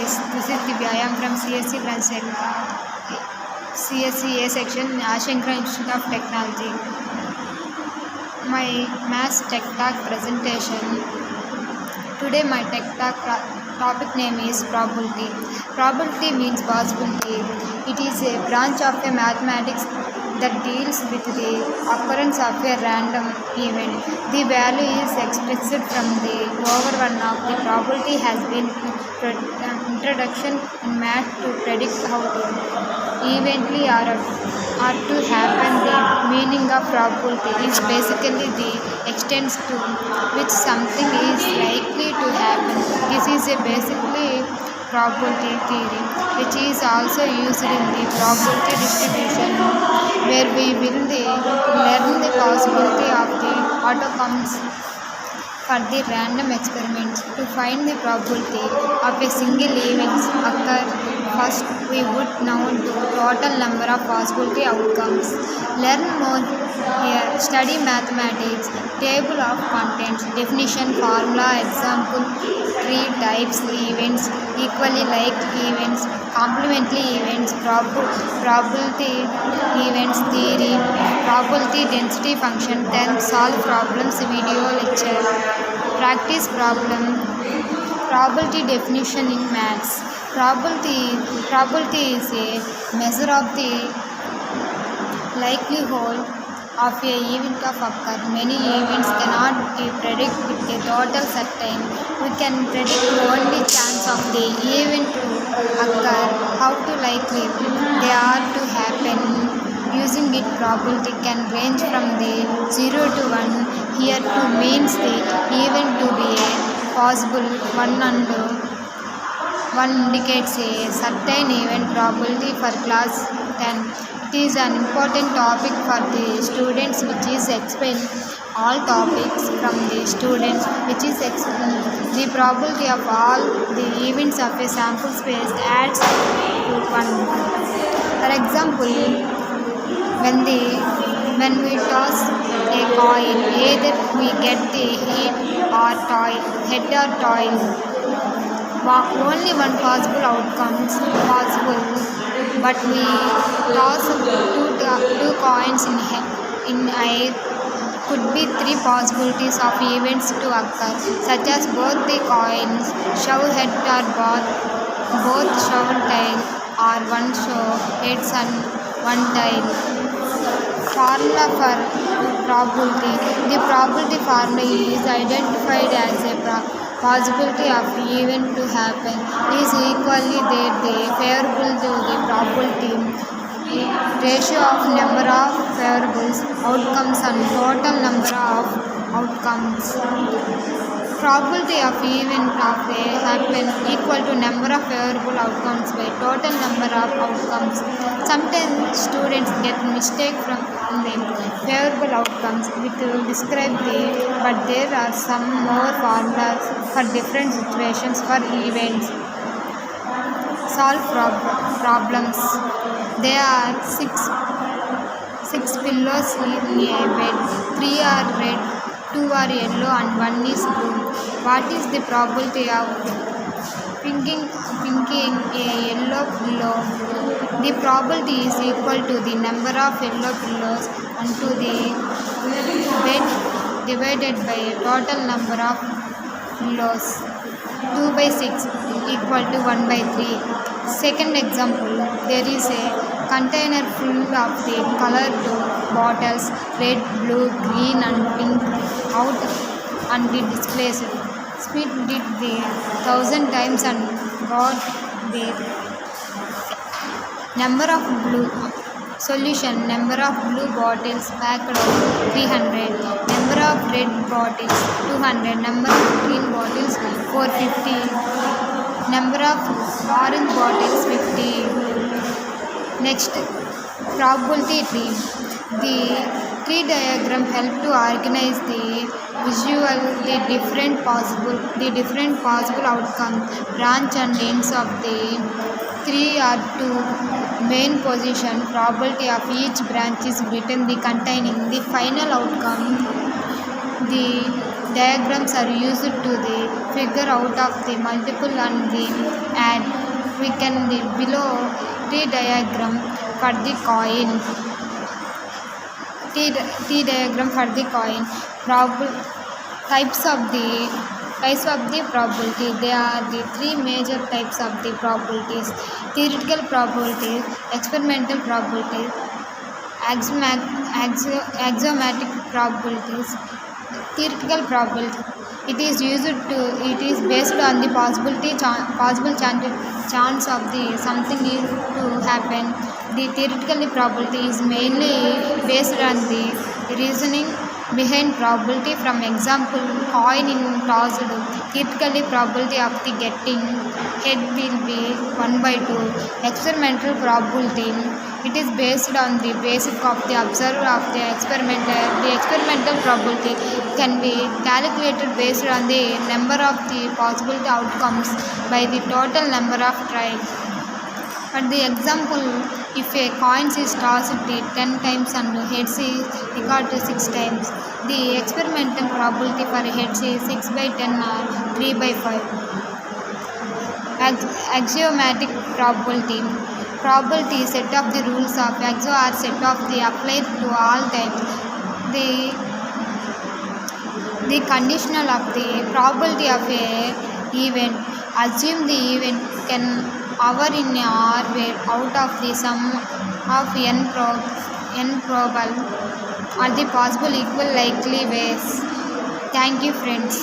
guys, this is Divya. I am from CSC branch CSCA section, Ashankara Institute of Technology. My maths tech talk presentation. Today my tech talk topic name is probability. Probability means possibility. It is a branch of a mathematics that deals with the occurrence of a random event. The value is expressed from the over one of the probability has been introduction in math to predict how to eventually or to happen. The meaning of probability is basically the extent to which something is likely to happen. This is a basically probability theory, which is also used in the probability distribution, where we will learn the possibility of the outcomes for the random experiments. To find the probability of a single event occur, first we would know the total number of possibility outcomes. Learn more here. Study mathematics, table of contents, definition, formula, example, three types, events, equally like events, complementary events, probability events theory, probability density function. Then solve problems video lecture. Practice problem. Probability definition in maths. Probability is a measure of the likelihood of a event of occur. Many events cannot be predicted with a total certainty. We can predict only chance of the event to occur, how to likely they are to happen. Using it, probability can range from the 0 to 1. Here 2 means the event to be a possible 1 and 1 indicates a certain event probability for class 10. It is an important topic for the students, which is explain all topics from the students, which is the probability of all the events of a sample space adds to 1. For example, when we toss a coin, either we get the head or tail. Only one possible outcome is possible, but we toss two coins in air. Could be 3 possibilities of events to occur, such as both the coins show head or both show tail, or one show heads and one tail. Formula for probability. The probability formula is identified as a possibility of event to happen is equally there the favorable to the probability ratio of number of favorables outcomes and total number of outcomes. Probability of event of a happen equal to number of favorable outcomes by total number of outcomes. Sometimes students get mistake from the favorable outcomes which will describe but there are some more formulas for different situations for events. Solve problems. There are six pillows in a bed. 3 are red, 2 are yellow and 1 is blue. What is the probability of picking a yellow pillow? The probability is equal to the number of yellow pillows onto the bed divided by a total number of pillows. 2 by 6 equal to 1 by 3. Second example, there is a container full of the colored bottles, red, blue, green and pink out and be displaced. Smith did the 1,000 times and got the number of blue. Solution. Number of blue bottles packed 300. Number of red bottles 200. Number of green bottles 450. Number of orange bottles 50. Next, probability tree. The tree diagram helps to organize the the different possible outcomes. Branch and ends of the tree are to main position. Probability of each branch is written containing the final outcome. The diagrams are used to figure out of the multiple and the add we can below T diagram for the coin. T diagram for the coin. Types of the probability. There are the three major types of the probabilities: theoretical probabilities, experimental probabilities, axiomatic probabilities. Theoretical probability. It is based on the possible chance of the something to happen. The theoretical probability is mainly based on the reasoning behind probability. From example, coin in tossed. Theoretically, probability of the getting head will be 1/2. Experimental probability. It is based on the basic of the observer of the experimenter. The experimental probability can be calculated based on the number of the possible outcomes by the total number of trials. For the example, if a coin is tossed 10 times and heads is recorded 6 times, the experimental probability for heads is 6/10 or 3/5. Axiomatic probability. Probability set of the rules of axio are set of the applied to all times. The conditional of the probability of a event. Assume the event can occur in a or where out of the sum of n probable or the possible equal likely ways. Thank you, friends.